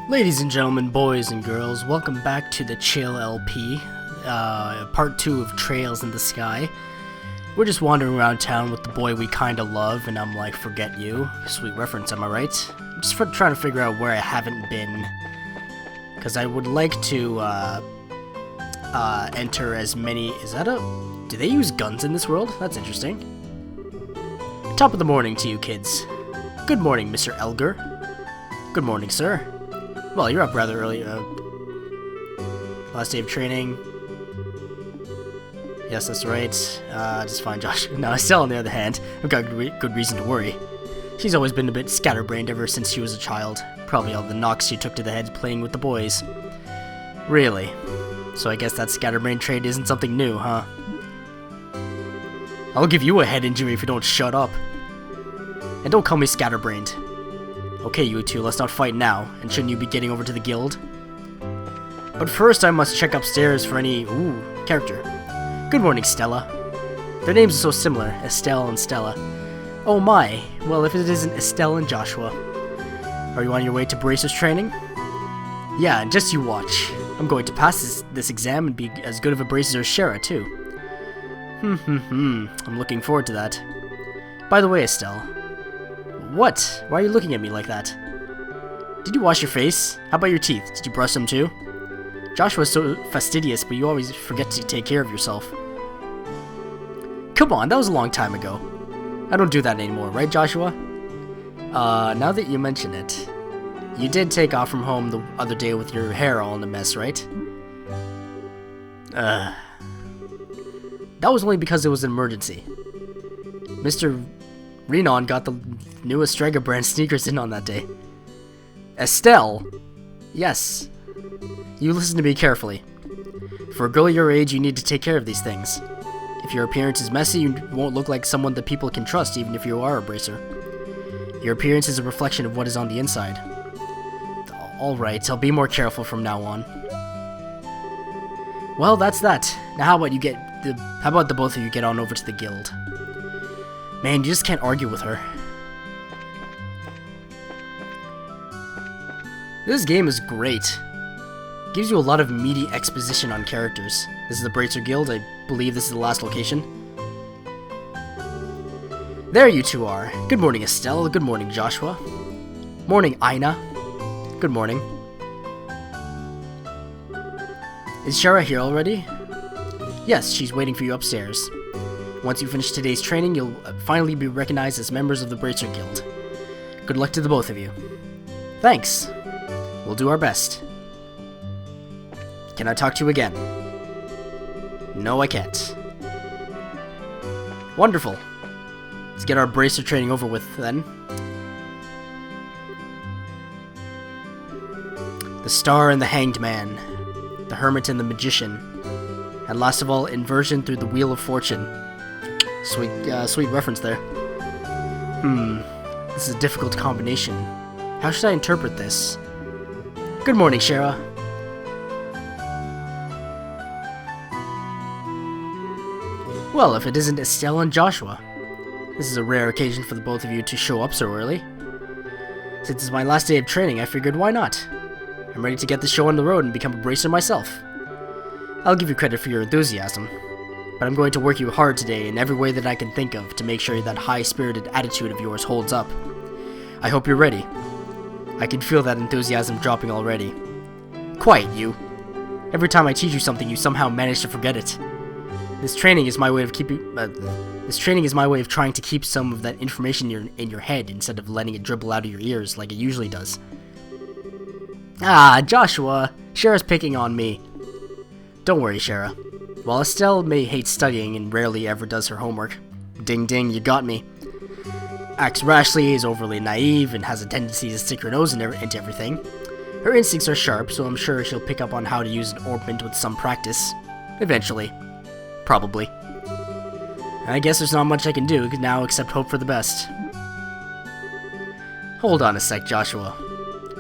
Ladies and gentlemen, boys and girls, welcome back to the Chill LP, part 2 of Trails in the Sky. We're just wandering around town with the boy we kinda love, and I'm like, forget you. Sweet reference, am I right? I'm just trying to figure out where I haven't been, because I would like to, enter as many... Do they use guns in this world? That's interesting. Top of the morning to you kids. Good morning, Mr. Elgar. Good morning, sir. Well, you're up rather early. Last day of training. Yes, that's right. Just fine, Josh. No, Estelle, on the other hand, I've got good reason to worry. She's always been a bit scatterbrained ever since she was a child. Probably all the knocks she took to the head playing with the boys. Really? So I guess that scatterbrain trait isn't something new, huh? I'll give you a head injury if you don't shut up. And don't call me scatterbrained. Okay, you two, let's not fight now, and shouldn't you be getting over to the guild? But first I must check upstairs for any, character. Good morning, Stella. Their names are so similar, Estelle and Stella. Oh my, well if it isn't Estelle and Joshua. Are you on your way to Bracer's training? Yeah, and just you watch. I'm going to pass this exam and be as good of a Bracer as Shara, too. I'm looking forward to that. By the way, Estelle. What? Why are you looking at me like that? Did you wash your face? How about your teeth? Did you brush them too? Joshua's so fastidious, but you always forget to take care of yourself. Come on, that was a long time ago. I don't do that anymore, right, Joshua? Now that you mention it, you did take off from home the other day with your hair all in a mess, right? That was only because it was an emergency. Mr. Renon got the newest Strega brand sneakers in on that day. Estelle? Yes. You listen to me carefully. For a girl your age, you need to take care of these things. If your appearance is messy, you won't look like someone that people can trust, even if you are a bracer. Your appearance is a reflection of what is on the inside. Alright, I'll be more careful from now on. Well, that's that. Now how about the both of you get on over to the guild? Man, you just can't argue with her. This game is great. Gives you a lot of meaty exposition on characters. This is the Bracer Guild. I believe this is the last location. There you two are. Good morning, Estelle. Good morning, Joshua. Morning, Aina. Good morning. Is Shara here already? Yes, she's waiting for you upstairs. Once you finish today's training, you'll finally be recognized as members of the Bracer Guild. Good luck to the both of you. Thanks. We'll do our best. Can I talk to you again? No, I can't. Wonderful. Let's get our Bracer training over with, then. The Star and the Hanged Man. The Hermit and the Magician. And last of all, Inversion through the Wheel of Fortune. Sweet reference there. This is a difficult combination. How should I interpret this? Good morning, Shara. Well, if it isn't Estelle and Joshua. This is a rare occasion for the both of you to show up so early. Since it's my last day of training, I figured why not? I'm ready to get the show on the road and become a bracer myself. I'll give you credit for your enthusiasm. But I'm going to work you hard today in every way that I can think of to make sure that high-spirited attitude of yours holds up. I hope you're ready. I can feel that enthusiasm dropping already. Quiet, you. Every time I teach you something, you somehow manage to forget it. This training is my way of trying to keep some of that information in your head instead of letting it dribble out of your ears like it usually does. Ah, Joshua! Shara's picking on me. Don't worry, Shara. While Estelle may hate studying and rarely ever does her homework, ding ding, you got me, acts rashly, is overly naive, and has a tendency to stick her nose into everything, her instincts are sharp, so I'm sure she'll pick up on how to use an orbment with some practice. Eventually. Probably. I guess there's not much I can do now except hope for the best. Hold on a sec, Joshua.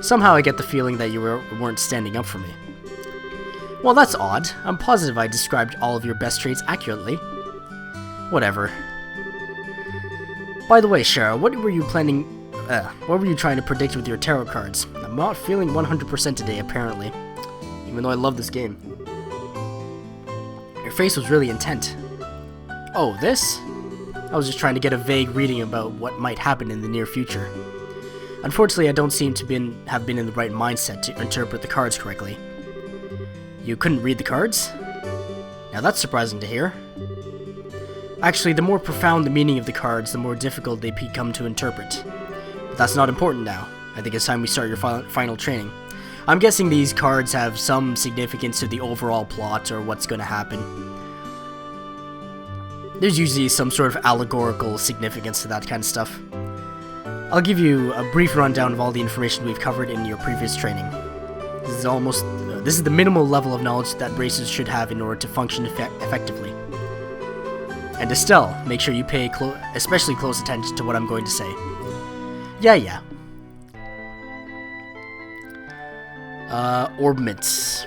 Somehow I get the feeling that you weren't standing up for me. Well, that's odd. I'm positive I described all of your best traits accurately. Whatever. By the way, Shara, what were you trying to predict with your tarot cards? I'm not feeling 100% today, apparently. Even though I love this game. Your face was really intent. Oh, this? I was just trying to get a vague reading about what might happen in the near future. Unfortunately, I don't seem to have been in the right mindset to interpret the cards correctly. You couldn't read the cards? Now that's surprising to hear. Actually, the more profound the meaning of the cards, the more difficult they become to interpret. But that's not important now. I think it's time we start your final training. I'm guessing these cards have some significance to the overall plot or what's going to happen. There's usually some sort of allegorical significance to that kind of stuff. I'll give you a brief rundown of all the information we've covered in your previous training. This is the minimal level of knowledge that bracers should have in order to function effectively. And Estelle, make sure you pay especially close attention to what I'm going to say. Yeah. Orbments.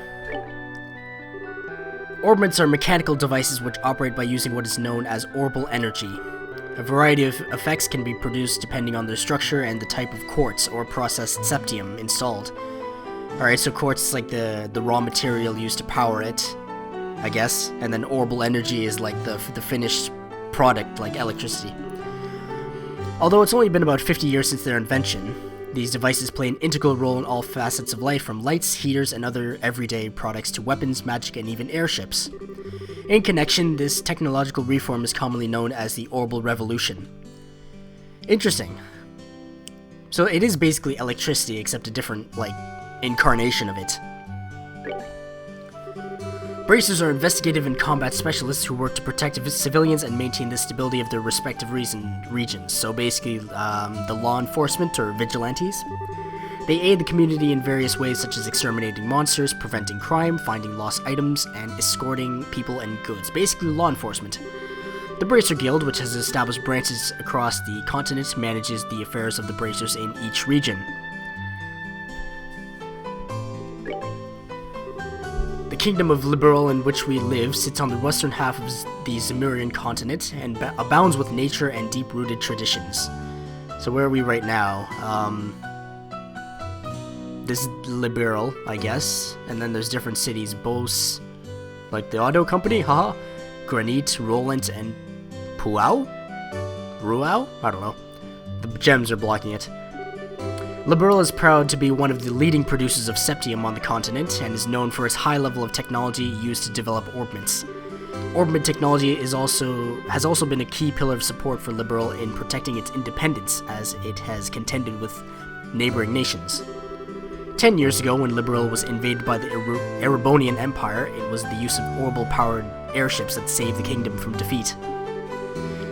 Orbments are mechanical devices which operate by using what is known as orbal energy. A variety of effects can be produced depending on their structure and the type of quartz or processed septium installed. Alright, so quartz is like the raw material used to power it, I guess, and then orbal energy is like the finished product, like electricity. Although it's only been about 50 years since their invention, these devices play an integral role in all facets of life, from lights, heaters, and other everyday products to weapons, magic, and even airships. In connection, this technological reform is commonly known as the Orbal Revolution. Interesting. So it is basically electricity, except a different, incarnation of it. Bracers are investigative and combat specialists who work to protect civilians and maintain the stability of their respective regions. So basically, the law enforcement or vigilantes. They aid the community in various ways, such as exterminating monsters, preventing crime, finding lost items, and escorting people and goods. Basically, law enforcement. The Bracer Guild, which has established branches across the continent, manages the affairs of the bracers in each region. The Kingdom of Liberal, in which we live, sits on the western half of the Zemurian continent and abounds with nature and deep-rooted traditions. So where are we right now? This is Liberal, I guess. And then there's different cities. Bose, like the auto company, haha. Granite, Roland, and Puau? Ruau? I don't know. The gems are blocking it. Liberal is proud to be one of the leading producers of septium on the continent, and is known for its high level of technology used to develop orbments. Orbment technology has also been a key pillar of support for Liberal in protecting its independence, as it has contended with neighboring nations. 10 years ago, when Liberal was invaded by the Erebonian Empire, it was the use of orbal-powered airships that saved the kingdom from defeat.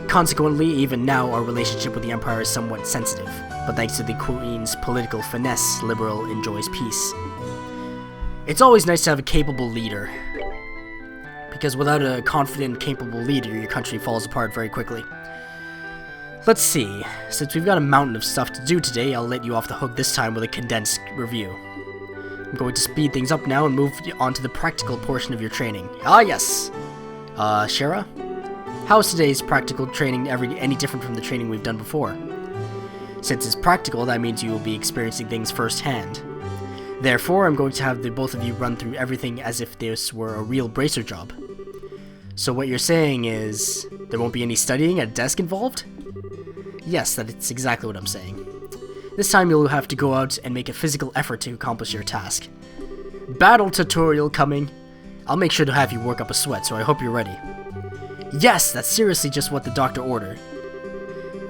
Consequently, even now, our relationship with the Empire is somewhat sensitive, but thanks to the Queen's political finesse, Liberal enjoys peace. It's always nice to have a capable leader, because without a confident, capable leader, your country falls apart very quickly. Let's see, since we've got a mountain of stuff to do today, I'll let you off the hook this time with a condensed review. I'm going to speed things up now and move on to the practical portion of your training. Ah, yes! Shara? How is today's practical training any different from the training we've done before? Since it's practical, that means you will be experiencing things firsthand. Therefore, I'm going to have the both of you run through everything as if this were a real bracer job. So what you're saying is, there won't be any studying at a desk involved? Yes, that's exactly what I'm saying. This time you'll have to go out and make a physical effort to accomplish your task. Battle tutorial coming! I'll make sure to have you work up a sweat, so I hope you're ready. Yes, that's seriously just what the doctor ordered.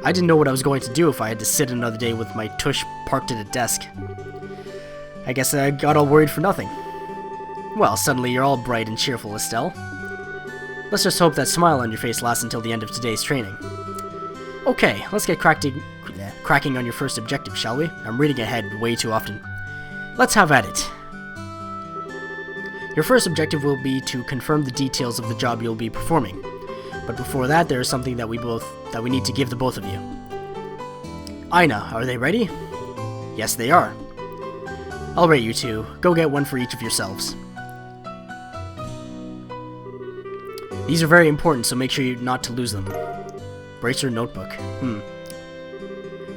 I didn't know what I was going to do if I had to sit another day with my tush parked at a desk. I guess I got all worried for nothing. Well, suddenly you're all bright and cheerful, Estelle. Let's just hope that smile on your face lasts until the end of today's training. Okay, let's get cracking on your first objective, shall we? I'm reading ahead way too often. Let's have at it. Your first objective will be to confirm the details of the job you'll be performing. But before that, there is something that we need to give the both of you. Aina, are they ready? Yes, they are. I'll rate you two. Go get one for each of yourselves. These are very important, so make sure not to lose them. Bracer notebook.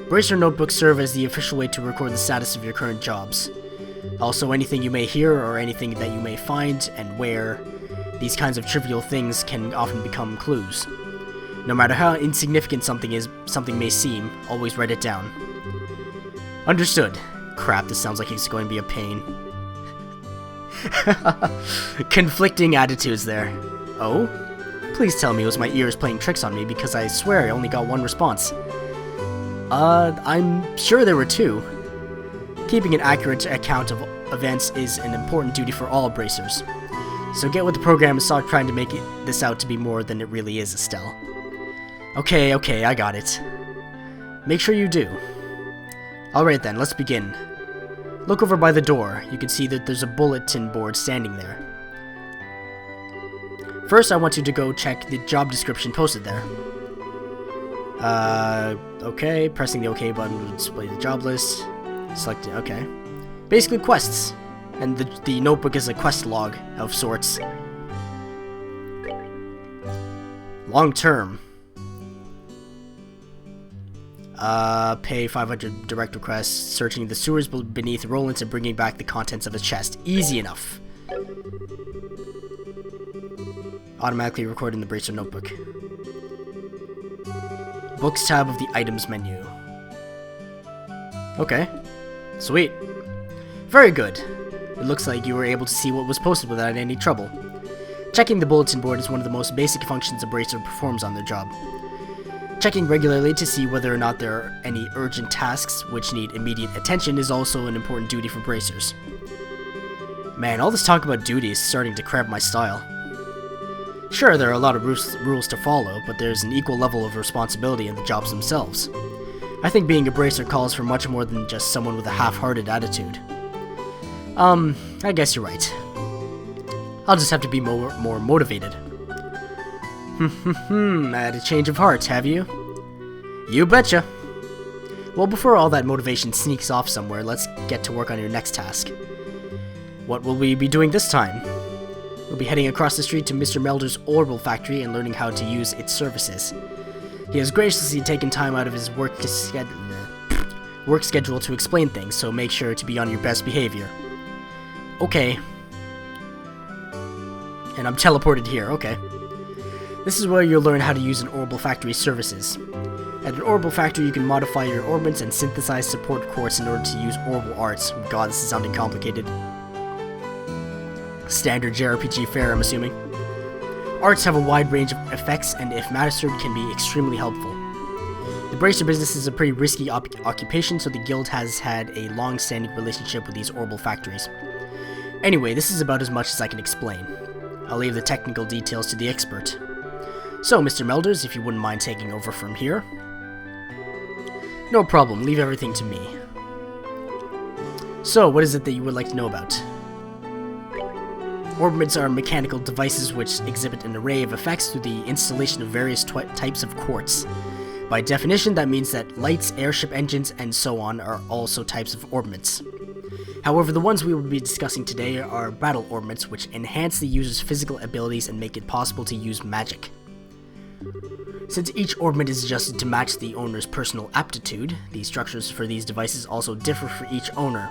Bracer notebooks serve as the official way to record the status of your current jobs. Also, anything you may hear or anything that you may find and where, these kinds of trivial things can often become clues. No matter how insignificant something may seem, always write it down. Understood. Crap, this sounds like it's going to be a pain. Conflicting attitudes there. Oh? Please tell me it was my ears playing tricks on me, because I swear I only got one response. I'm sure there were two. Keeping an accurate account of events is an important duty for all bracers. So get with the program and stop trying to make this out to be more than it really is, Estelle. Okay, I got it. Make sure you do. Alright then, let's begin. Look over by the door. You can see that there's a bulletin board standing there. First, I want you to go check the job description posted there. Okay. Pressing the OK button will display the job list. Selecting, okay. Basically quests. And the notebook is a quest log of sorts. Long term. Pay 500 direct requests, searching the sewers beneath Rollins and bringing back the contents of his chest. Easy enough. Automatically recorded in the Bracer notebook. Books tab of the items menu. Okay. Sweet. Very good. It looks like you were able to see what was posted without any trouble. Checking the bulletin board is one of the most basic functions a Bracer performs on their job. Checking regularly to see whether or not there are any urgent tasks which need immediate attention is also an important duty for Bracers. Man, all this talk about duty is starting to cramp my style. Sure, there are a lot of rules to follow, but there's an equal level of responsibility in the jobs themselves. I think being a Bracer calls for much more than just someone with a half-hearted attitude. I guess you're right. I'll just have to be more motivated. Had a change of heart, have you? You betcha. Well, before all that motivation sneaks off somewhere, let's get to work on your next task. What will we be doing this time? We'll be heading across the street to Mr. Melder's orbital factory and learning how to use its services. He has graciously taken time out of his work schedule to explain things, so make sure to be on your best behavior. Okay. And I'm teleported here, okay. This is where you'll learn how to use an orbital factory's services. At an orbital factory, you can modify your orbits and synthesize support quartz in order to use orbital arts. God, this is sounding complicated. Standard JRPG fare, I'm assuming. Arts have a wide range of effects, and if mastered, can be extremely helpful. The Bracer business is a pretty risky occupation, so the guild has had a long-standing relationship with these orbital factories. Anyway, this is about as much as I can explain. I'll leave the technical details to the expert. So, Mr. Melders, if you wouldn't mind taking over from here. No problem, leave everything to me. So, what is it that you would like to know about? Orbits are mechanical devices which exhibit an array of effects through the installation of various types of quartz. By definition, that means that lights, airship engines, and so on are also types of orbits. However, the ones we will be discussing today are battle orbits, which enhance the user's physical abilities and make it possible to use magic. Since each orbit is adjusted to match the owner's personal aptitude, the structures for these devices also differ for each owner.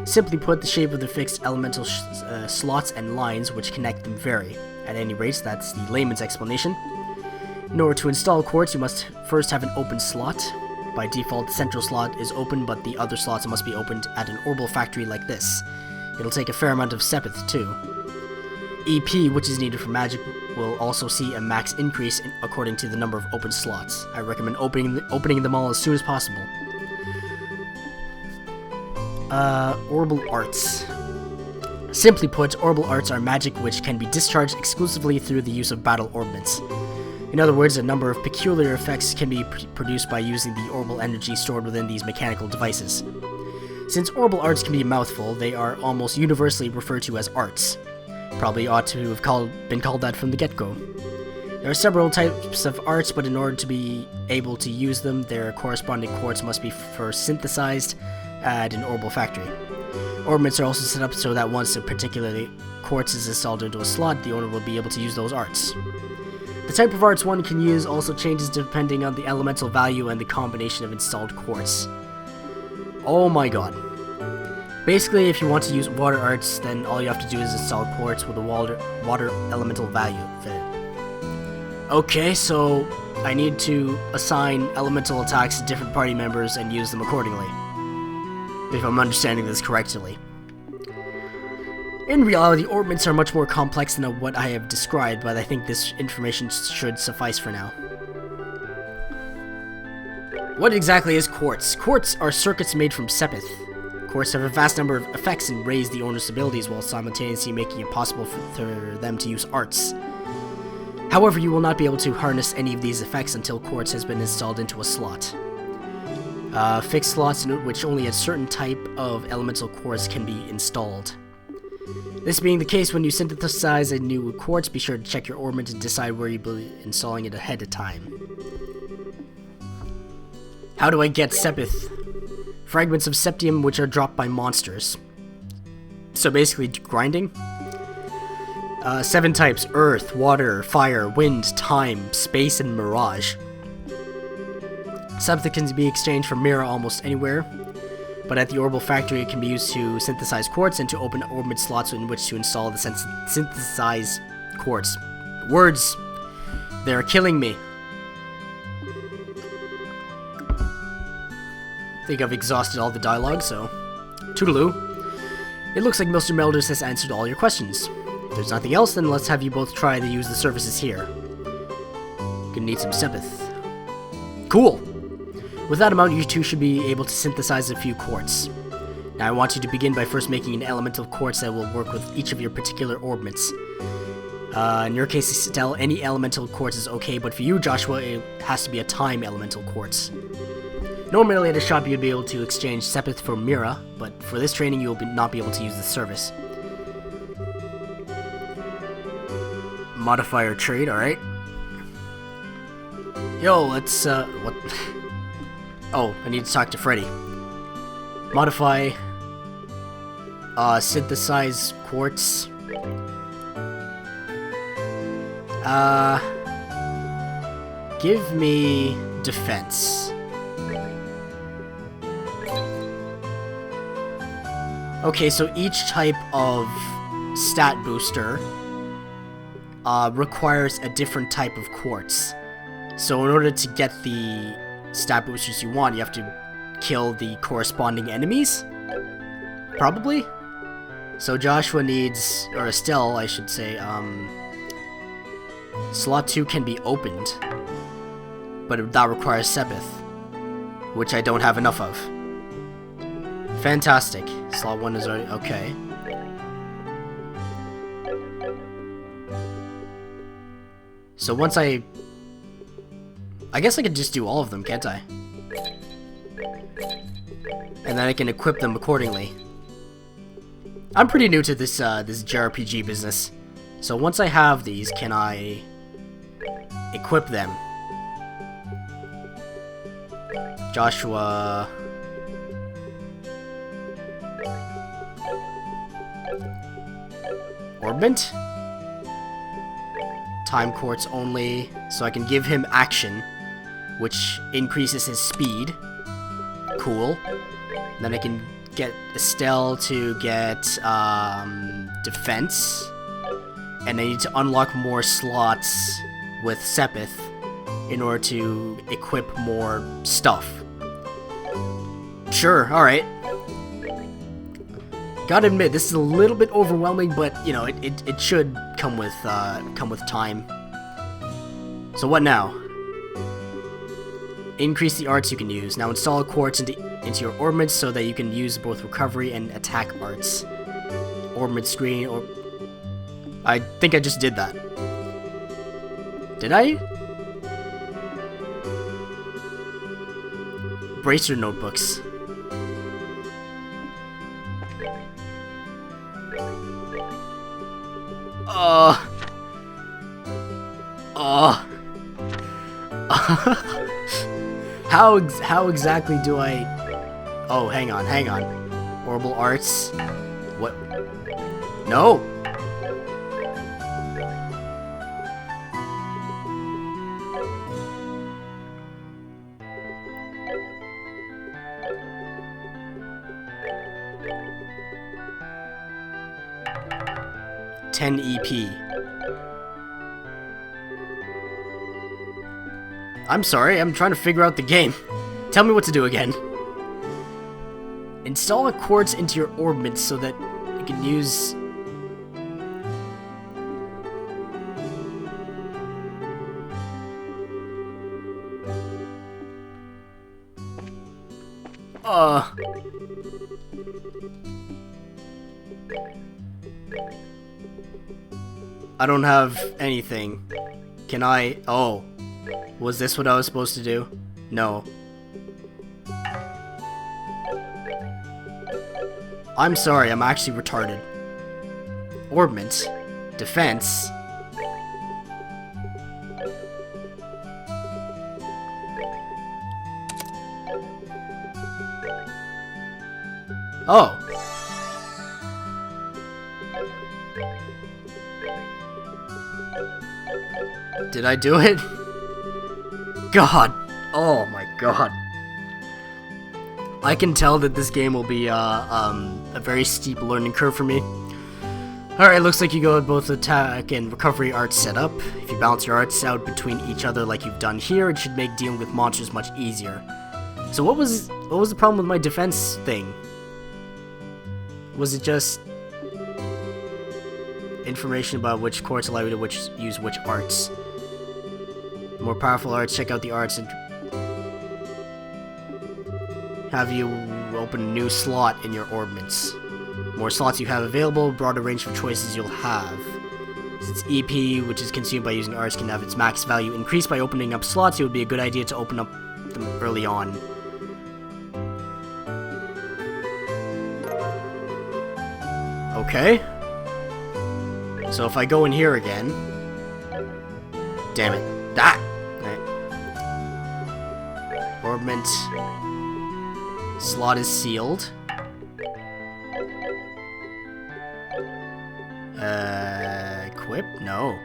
Simply put, the shape of the fixed elemental slots and lines which connect them vary. At any rate, that's the layman's explanation. In order to install quartz, you must first have an open slot. By default, the central slot is open, but the other slots must be opened at an orbital factory like this. It'll take a fair amount of sepith too. EP, which is needed for magic, will also see a max increase according to the number of open slots. I recommend opening them all as soon as possible. Orbital arts. Simply put, orbital arts are magic which can be discharged exclusively through the use of battle orbits. In other words, a number of peculiar effects can be produced by using the orbital energy stored within these mechanical devices. Since orbital arts can be a mouthful, they are almost universally referred to as arts. Probably ought to have been called that from the get-go. There are several types of arts, but in order to be able to use them, their corresponding quartz must be first synthesized at an orbital factory. Orbits are also set up so that once a particular quartz is installed into a slot, the owner will be able to use those arts. The type of arts one can use also changes depending on the elemental value and the combination of installed quartz. Oh my god. Basically, if you want to use water arts, then all you have to do is install quartz with a water elemental value fitted. Okay, so I need to assign elemental attacks to different party members and use them accordingly, if I'm understanding this correctly. In reality, orbments are much more complex than what I have described, but I think this information should suffice for now. What exactly is quartz? Quartz are circuits made from sepith. Quartz have a vast number of effects and raise the owner's abilities while simultaneously making it possible for them to use arts. However, you will not be able to harness any of these effects until quartz has been installed into a slot. Fixed slots in which only a certain type of elemental quartz can be installed. This being the case, when you synthesize a new quartz, be sure to check your orbment and decide where you'll be installing it ahead of time. How do I get sepith? Fragments of septium which are dropped by monsters. So basically, grinding. 7 types: earth, water, fire, wind, time, space, and mirage. Sepith can be exchanged for mirror almost anywhere, but at the orbital factory it can be used to synthesize quartz and to open orbit slots in which to install the synthesized quartz. Words! They are killing me. I think I've exhausted all the dialogue, so toodaloo. It looks like Mr. Melders has answered all your questions. If there's nothing else, then let's have you both try to use the services here. Gonna need some sepith. Cool! With that amount, you two should be able to synthesize a few quartz. Now I want you to begin by first making an elemental quartz that will work with each of your particular orbments. In your case, Estelle, any elemental quartz is okay, but for you, Joshua, it has to be a time elemental quartz. Normally at a shop you'd be able to exchange sepith for mira, but for this training you will not be able to use this service. Modifier trade, alright. Yo, let's, what? Oh, I need to talk to Freddy. Modify, synthesize quartz. Give me defense. Okay, so each type of stat booster requires a different type of quartz. So in order to get the stat boosters you want, you have to kill the corresponding enemies? Probably? So Joshua needs, or Estelle, I should say, slot 2 can be opened, but that requires sepith, which I don't have enough of. Fantastic. Slot 1 is already... okay. So once I guess I could just do all of them, can't I? And then I can equip them accordingly. I'm pretty new to this this JRPG business. So once I have these, can I equip them? Joshua... Orbment? Time quartz only, so I can give him action, which increases his speed. Cool. Then I can get Estelle to get defense, and I need to unlock more slots with sepith in order to equip more stuff. Sure, alright. Gotta admit, this is a little bit overwhelming, but you know, it should come with time. So what now? Increase the arts you can use. Now install a quartz into your orbments so that you can use both recovery and attack arts. Orbment screen, or I think I just did that. Did I? Bracer notebooks. How exactly do I... Oh, hang on. Orbital arts. What? No! 10 EP. I'm sorry, I'm trying to figure out the game. Tell me what to do again. Install a quartz into your orbit so that you can use... I don't have anything. Can I... Oh. Was this what I was supposed to do? No. I'm sorry, I'm actually retarded. Orbment. Defense. Oh. Did I do it? God. Oh my god. I can tell that this game will be a very steep learning curve for me. Alright, looks like you go with both attack and recovery arts set up. If you balance your arts out between each other like you've done here, it should make dealing with monsters much easier. So what was the problem with my defense thing? Was it just information about which quartz allow you to use which arts? More powerful arts, check out the arts and have you open a new slot in your orbments. More slots you have available, broader range of choices you'll have. Since EP, which is consumed by using arts, can have its max value increased by opening up slots, it would be a good idea to open up them early on. Okay. So if I go in here again... Damn it. Ah! Orbment. Slot is sealed. Equip? No.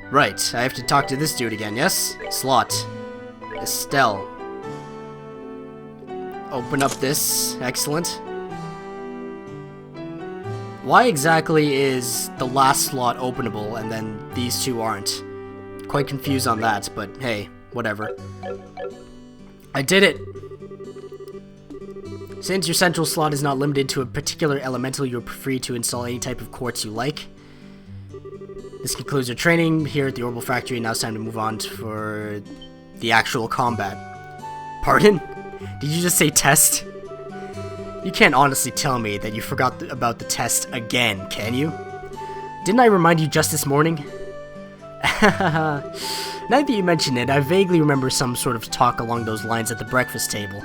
Right, I have to talk to this dude again, yes? Slot. Estelle. Open up this. Excellent. Why exactly is the last slot openable and then these two aren't? Quite confused on that, but hey, whatever. I did it! Since your central slot is not limited to a particular elemental, you're free to install any type of quartz you like. This concludes your training here at the Orbital Factory, and now it's time to move on for the actual combat. Pardon? Did you just say test? You can't honestly tell me that you forgot about the test again, can you? Didn't I remind you just this morning? Now that you mention it, I vaguely remember some sort of talk along those lines at the breakfast table.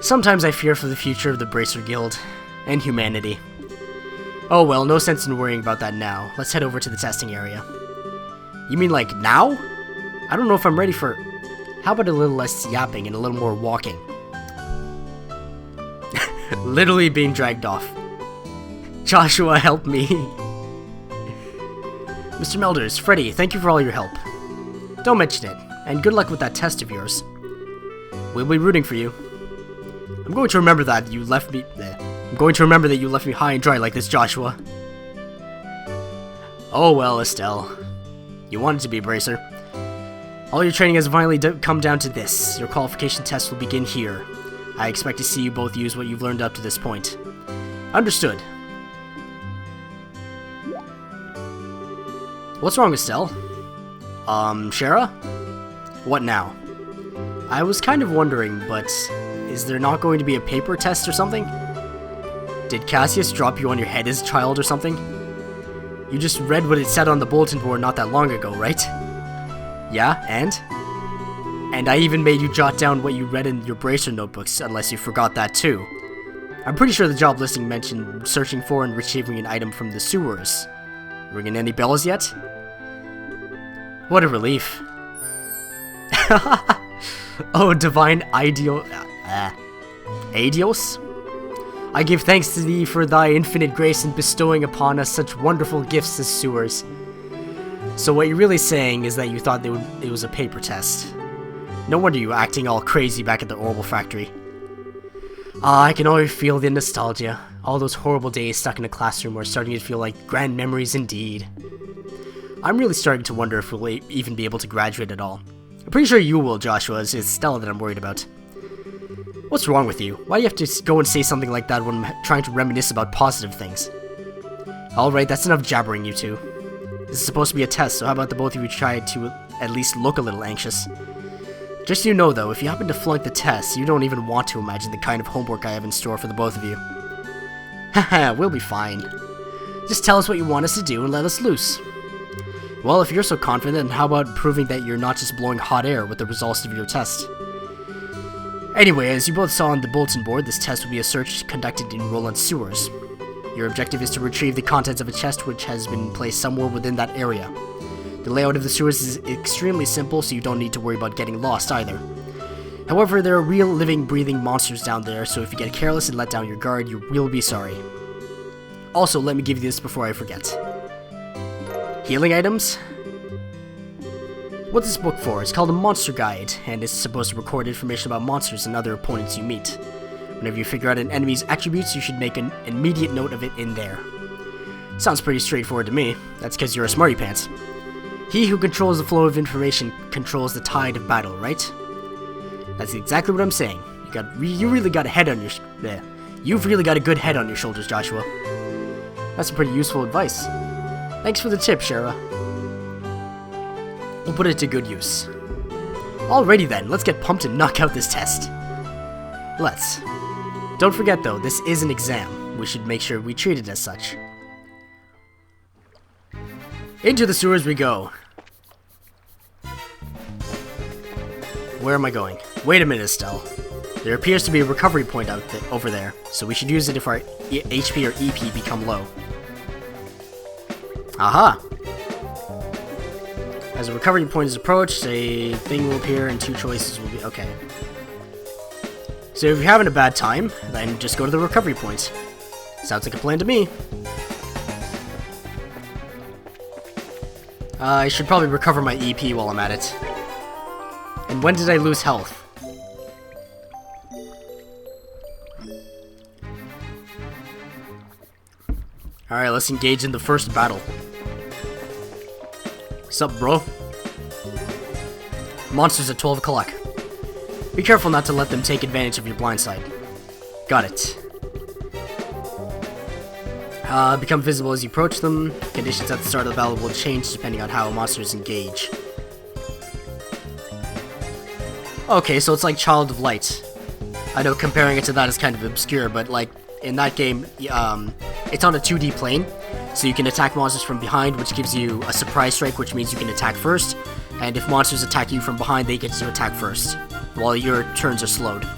Sometimes I fear for the future of the Bracer Guild and humanity. Oh well, no sense in worrying about that now. Let's head over to the testing area. You mean like now? I don't know if I'm ready for... How about a little less yapping and a little more walking? Literally being dragged off. Joshua, help me. Mr. Melders, Freddy, thank you for all your help. Don't mention it, and good luck with that test of yours. We'll be rooting for you. I'm going to remember that you left me... I'm going to remember that you left me high and dry like this, Joshua. Oh well, Estelle. You wanted to be a bracer. All your training has finally come down to this. Your qualification test will begin here. I expect to see you both use what you've learned up to this point. Understood. What's wrong, Estelle? Shara? What now? I was kind of wondering, but is there not going to be a paper test or something? Did Cassius drop you on your head as a child or something? You just read what it said on the bulletin board not that long ago, right? Yeah, and? And I even made you jot down what you read in your bracer notebooks, unless you forgot that too. I'm pretty sure the job listing mentioned searching for and retrieving an item from the sewers. Ringing any bells yet? What a relief. Oh, divine Adios? I give thanks to thee for thy infinite grace in bestowing upon us such wonderful gifts as sewers. So what you're really saying is that you thought it was a paper test. No wonder you were acting all crazy back at the Orbital Factory. Ah, I can already feel the nostalgia. All those horrible days stuck in a classroom are starting to feel like grand memories indeed. I'm really starting to wonder if we'll even be able to graduate at all. I'm pretty sure you will, Joshua. It's Stella that I'm worried about. What's wrong with you? Why do you have to go and say something like that when I'm trying to reminisce about positive things? Alright, that's enough jabbering, you two. This is supposed to be a test, so how about the both of you try to at least look a little anxious? Just so you know, though, if you happen to flunk the test, you don't even want to imagine the kind of homework I have in store for the both of you. Haha, we'll be fine. Just tell us what you want us to do and let us loose. Well, if you're so confident, then how about proving that you're not just blowing hot air with the results of your test? Anyway, as you both saw on the bulletin board, this test will be a search conducted in Roland's sewers. Your objective is to retrieve the contents of a chest which has been placed somewhere within that area. The layout of the sewers is extremely simple, so you don't need to worry about getting lost either. However, there are real living, breathing monsters down there, so if you get careless and let down your guard, you will be sorry. Also, let me give you this before I forget. Healing items? What's this book for? It's called a Monster Guide, and it's supposed to record information about monsters and other opponents you meet. Whenever you figure out an enemy's attributes, you should make an immediate note of it in there. Sounds pretty straightforward to me. That's because you're a smarty pants. He who controls the flow of information controls the tide of battle, right? That's exactly what I'm saying. You really got a head on your You've really got a good head on your shoulders, Joshua. That's some pretty useful advice. Thanks for the tip, Shara. We'll put it to good use. Alrighty then, let's get pumped and knock out this test. Let's. Don't forget though, this is an exam. We should make sure we treat it as such. Into the sewers we go. Where am I going? Wait a minute, Estelle. There appears to be a recovery point over there, so we should use it if our HP or EP become low. Aha! As a recovery point is approached, a thing will appear and two choices will be... Okay. So if you're having a bad time, then just go to the recovery point. Sounds like a plan to me. I should probably recover my EP while I'm at it. And when did I lose health? Alright, let's engage in the first battle. Sup, bro? Monsters at 12 o'clock. Be careful not to let them take advantage of your blind side. Got it. Become visible as you approach them. Conditions at the start of the battle will change depending on how monsters engage. Okay, so it's like Child of Light. I know comparing it to that is kind of obscure, but like, in that game, it's on a 2D plane, so you can attack monsters from behind, which gives you a surprise strike, which means you can attack first, and if monsters attack you from behind, they get to attack first, while your turns are slowed.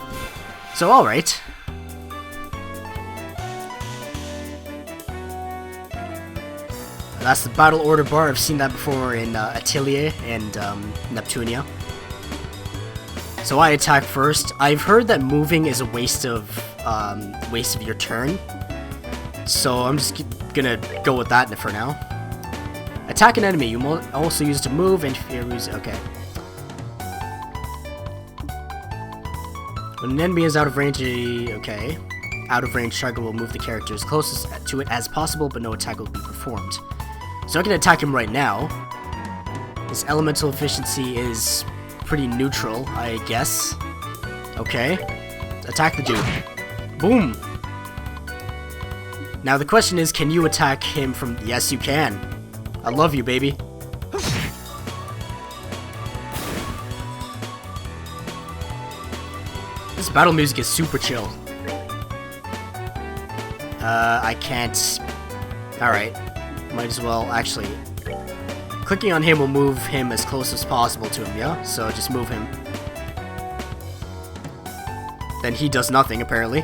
So, alright. That's the battle order bar. I've seen that before in Atelier and Neptunia. So I attack first. I've heard that moving is a waste of your turn. So I'm just gonna go with that for now. Attack an enemy. You also use it to move and okay. When an enemy is out of range, okay. Out of range target will move the character as closest to it as possible, but no attack will be performed. So I can attack him right now. His elemental efficiency is pretty neutral, I guess. Okay. Attack the dude. Boom! Now the question is, can you attack him from... Yes, you can. I love you, baby. This battle music is super chill. I can't... Alright. Might as well, actually... Clicking on him will move him as close as possible to him, yeah? So just move him. Then he does nothing, apparently.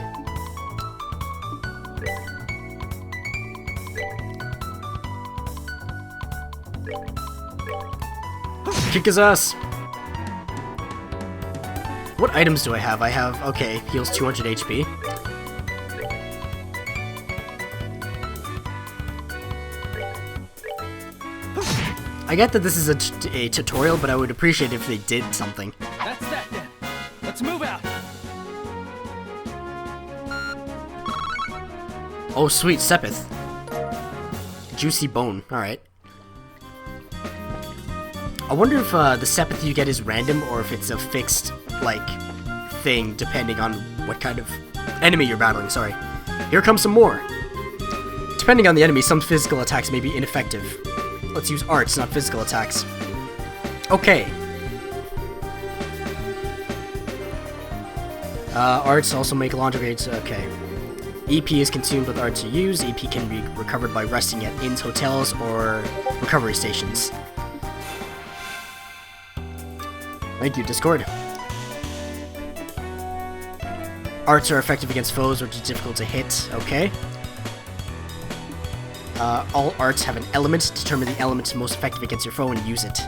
Kick his ass! What items do I have? I have... Okay, heals 200 HP. I get that this is a tutorial, but I would appreciate if they did something. That's that then. Let's move out. Oh, sweet, Sepith. Juicy bone. Alright. I wonder if the Sepith you get is random or if it's a fixed, like, thing depending on what kind of enemy you're battling. Sorry. Here comes some more. Depending on the enemy, some physical attacks may be ineffective. Let's use arts, not physical attacks. Okay. Arts also make launch grades. Okay. EP is consumed with arts you use. EP can be recovered by resting at inns, hotels, or recovery stations. Thank you, Discord. Arts are effective against foes, which is difficult to hit. Okay. All arts have an element. Determine the element most effective against your foe and use it.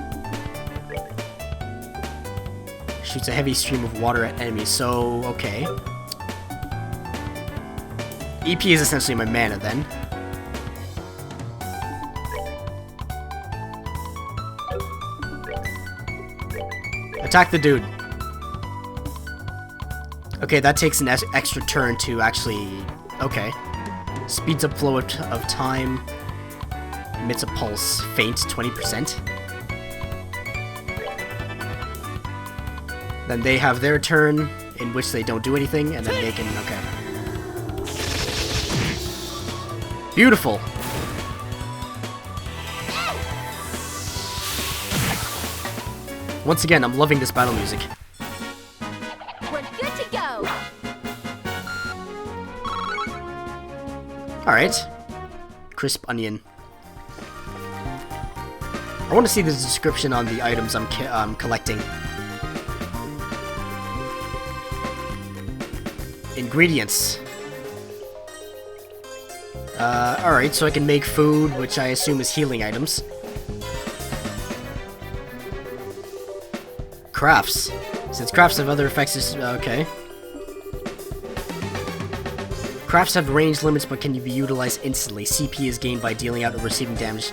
Shoots a heavy stream of water at enemies, so okay. EP is essentially my mana then. Attack the dude. Okay, that takes an extra turn to actually... Okay. Speeds up flow of time. Emits a pulse. Faint, 20%. Then they have their turn, in which they don't do anything, and then they can... Okay. Beautiful! Once again, I'm loving this battle music. We're good to go. Alright. Crisp onion. I want to see the description on the items I'm collecting. Ingredients. Alright, so I can make food, which I assume is healing items. Crafts. Since crafts have other effects, okay. Crafts have range limits, but can be utilized instantly. CP is gained by dealing out or receiving damage.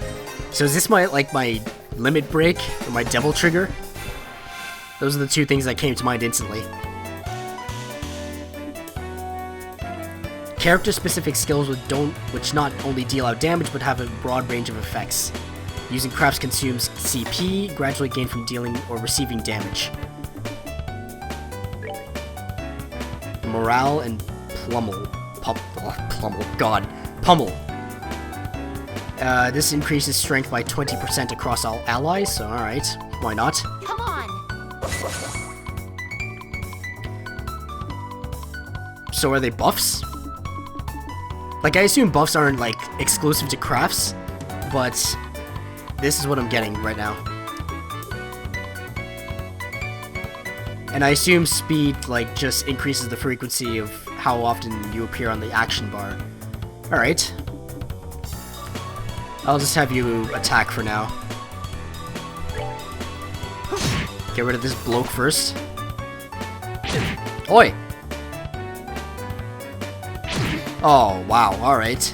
So is this my limit break, or my devil trigger? Those are the two things that came to mind instantly. Character-specific skills which not only deal out damage, but have a broad range of effects. Using crafts consumes CP, gradually gained from dealing or receiving damage. Morale and Pummel. This increases strength by 20% across all allies, so alright, why not? Come on. So are they buffs? Like, I assume buffs aren't, like, exclusive to crafts, but this is what I'm getting right now. And I assume speed, like, just increases the frequency of how often you appear on the action bar. Alright. I'll just have you attack for now. Get rid of this bloke first. Oi! Oh, wow, alright.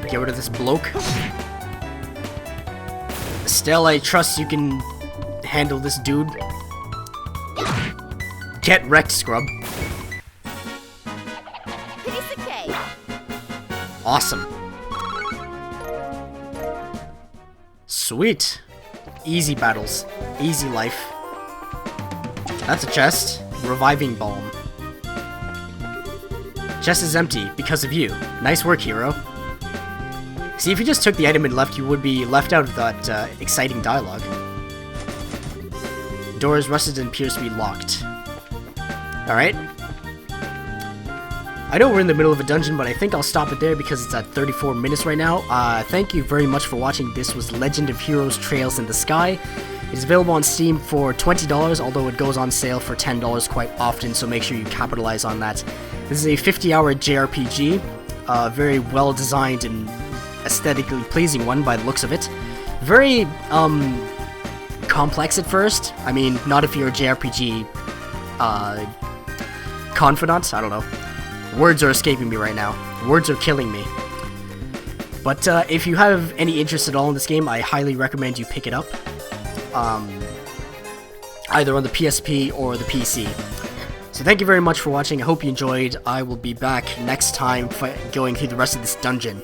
Get rid of this bloke. Estelle, I trust you can handle this dude. Get wrecked, scrub. Piece of cake. Awesome. Sweet. Easy battles. Easy life. That's a chest. Reviving balm. Chest is empty because of you. Nice work, hero. See, if you just took the item and left, you would be left out of that exciting dialogue. Door is rusted and appears to be locked. Alright. I know we're in the middle of a dungeon, but I think I'll stop it there because it's at 34 minutes right now. Thank you very much for watching. This was Legend of Heroes Trails in the Sky. It's available on Steam for $20, although it goes on sale for $10 quite often, so make sure you capitalize on that. This is a 50-hour JRPG, very well-designed and aesthetically pleasing one by the looks of it. Very, complex at first. I mean, not if you're a JRPG, confidant? I don't know. Words are escaping me right now. Words are killing me. But, if you have any interest at all in this game, I highly recommend you pick it up. either on the PSP or the PC. So thank you very much for watching. I hope you enjoyed. I will be back next time going through the rest of this dungeon.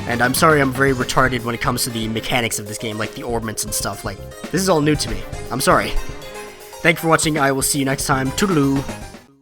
And I'm sorry I'm very retarded when it comes to the mechanics of this game, like the orbits and stuff. Like, this is all new to me. I'm sorry. Thank you for watching. I will see you next time. Toodaloo.